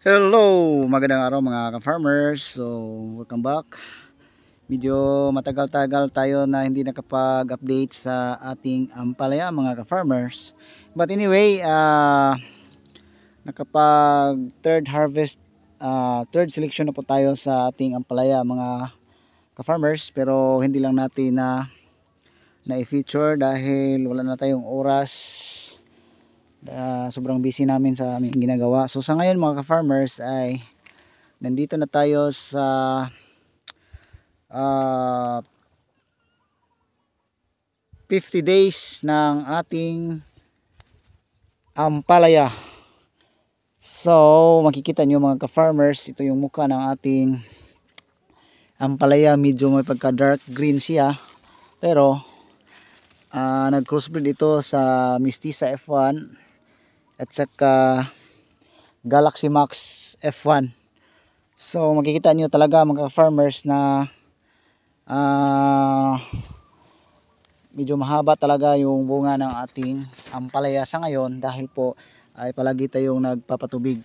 Hello! Magandang araw mga ka-farmers. So, welcome back. Medyo matagal-tagal tayo na hindi nakapag-update sa ating ampalaya mga ka-farmers. But anyway, nakapag third harvest, third selection na po tayo sa ating ampalaya mga ka-farmers. Pero hindi lang natin na-feature dahil wala na tayong oras. Sobrang busy namin sa aming ginagawa. So sa ngayon mga ka-farmers ay nandito na tayo sa uh, 50 days ng ating ampalaya. So makikita nyo mga ka-farmers, ito yung mukha ng ating ampalaya. Medyo may pagka dark green siya, pero nag crossbreed ito sa Mestiza F1 at saka Galaxy Max F1. So makikita nyo talaga mga farmers na medyo mahaba talaga yung bunga ng ating ampalaya sa ngayon dahil po ay palagi tayong nagpapatubig.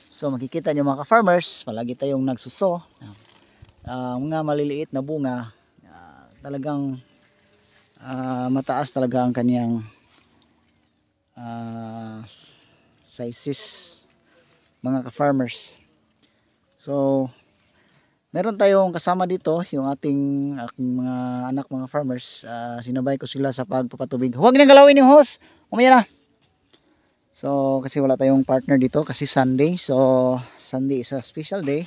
So makikita nyo mga farmers, palagi tayong nagsuso. Mga maliliit na bunga, talagang mataas talaga ang kanyang sizes mga ka-farmers. So meron tayong kasama dito yung aking mga anak mga farmers. Sinabay ko sila sa pagpapatubig. Huwag nang galawin yung hose, umaya na. So kasi wala tayong partner dito kasi Sunday. So Sunday is a special day,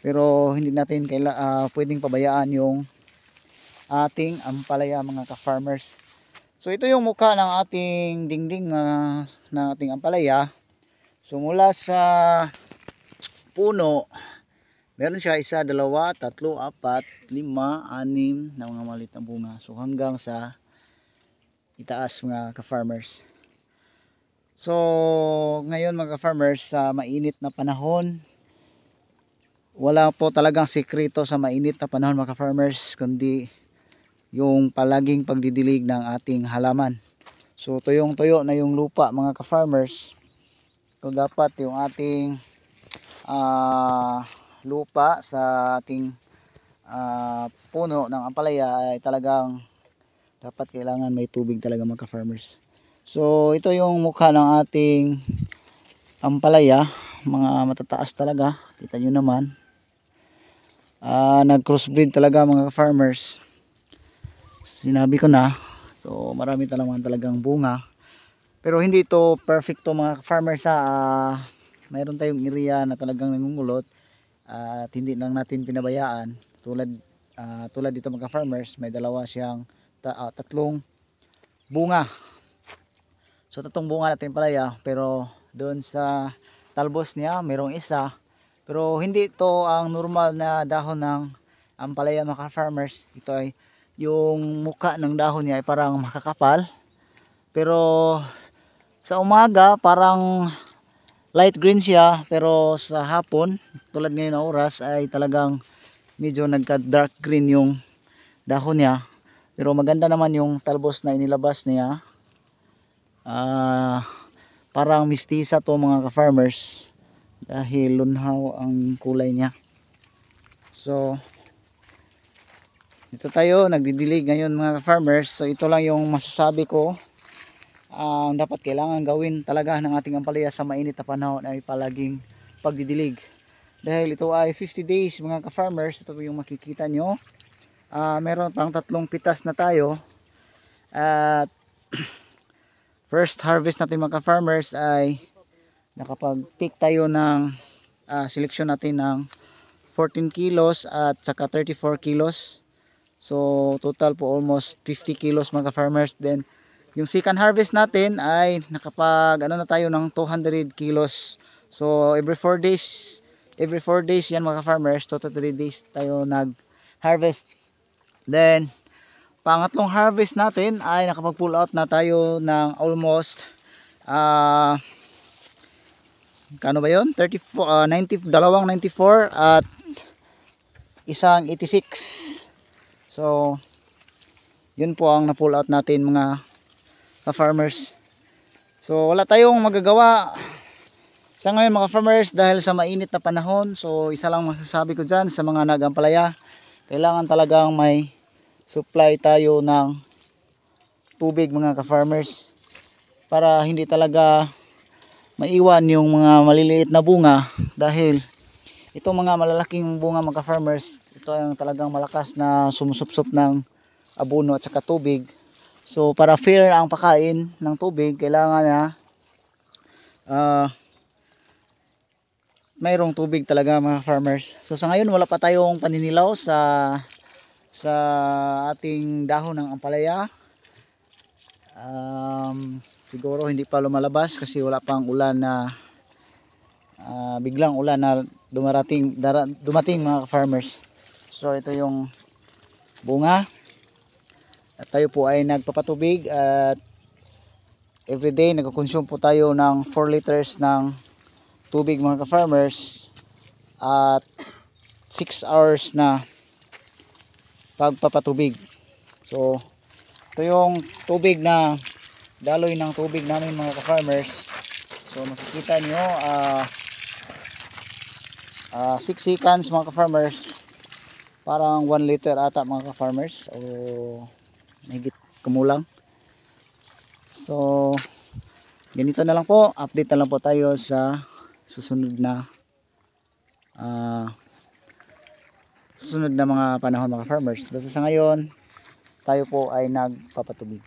pero hindi natin pwedeng pabayaan yung ating ampalaya mga ka-farmers. So ito yung mukha ng ating dingding ng ating ampalaya. So mula sa puno, meron siya 1, 2, 3, 4, 5, 6 na mga maliit na bunga. So hanggang sa itaas mga ka-farmers. So ngayon mga ka-farmers, sa mainit na panahon, wala po talagang sekreto sa mainit na panahon mga ka-farmers, kundi yung palaging pagdidilig ng ating halaman. So tuyong-tuyo na yung lupa mga ka-farmers. Kung dapat yung ating lupa sa ating puno ng ampalaya ay talagang dapat kailangan may tubig talaga mga ka-farmers. So ito yung mukha ng ating ampalaya, mga matataas talaga, kita nyo naman. Nag crossbreed talaga mga ka-farmers, sinabi ko na. So marami talagang bunga, pero hindi ito perfecto mga farmers mayroon tayong area na talagang nangungulot at hindi lang natin pinabayaan. Tulad dito mga farmers, may dalawa siyang tatlong bunga. So tatlong bunga natin palaya, pero doon sa talbos niya mayroong isa, pero hindi ito ang normal na dahon ng ampalaya mga farmers. Ito ay yung muka ng dahon niya ay parang makakapal, pero sa umaga parang light green siya, pero sa hapon tulad ngayon na oras ay talagang medyo nagka dark green yung dahon niya. Pero maganda naman yung talbos na inilabas niya. Parang mistisa to mga ka-farmers dahil lunhaw ang kulay niya. So dito tayo nagdidilig ngayon mga farmers. So ito lang yung masasabi ko. Ang dapat kailangan gawin talaga ng ating ampalaya sa mainit na panahon ay palaging pagdidilig. Dahil ito ay 50 days mga ka-farmers. Ito yung makikita nyo. Meron pang 3 pitas na tayo. At first harvest natin mga ka-farmers ay nakapag-pick tayo ng selection natin ng 14 kilos at saka 34 kilos. So total po almost 50 kilos mga farmers. Then yung second harvest natin ay nakapag na tayo ng 200 kilos. So every 4 days yan mga farmers, total 3 days tayo nag harvest. Then pangatlong harvest natin ay nakapag pull out na tayo ng almost kano ba yun? 94 at isang 86. So yun po ang na-pull out natin mga ka-farmers. So wala tayong magagawa Sa ngayon mga farmers, dahil sa mainit na panahon, so isa lang masasabi ko dyan sa mga nagampalaya, kailangan talagang may supply tayo ng tubig mga ka-farmers para hindi talaga maiwan yung mga maliliit na bunga, dahil itong mga malalaking bunga mga farmers, ito ang talagang malakas na sumusupsop ng abono at saka tubig. So para fair ang pakain ng tubig, kailangan na mayroong tubig talaga mga farmers. So sa ngayon wala pa tayong paninilaw sa ating dahon ng ampalaya. Siguro hindi pa lumalabas kasi wala pang ulan na biglang ulan na dumating mga farmers. So ito yung bunga at tayo po ay nagpapatubig at everyday nagko-consume po tayo ng 4 liters ng tubig mga ka-farmers at 6 hours na pagpapatubig. So ito yung tubig na daloy ng tubig namin mga ka-farmers. So makikita nyo 6 seconds mga ka-farmers, parang 1 liter ata mga ka-farmers o mahigit kumulang. So ganito na lang po, update na lang po tayo sa susunod na mga panahon mga farmers. Basta sa ngayon tayo po ay nagpapatubig.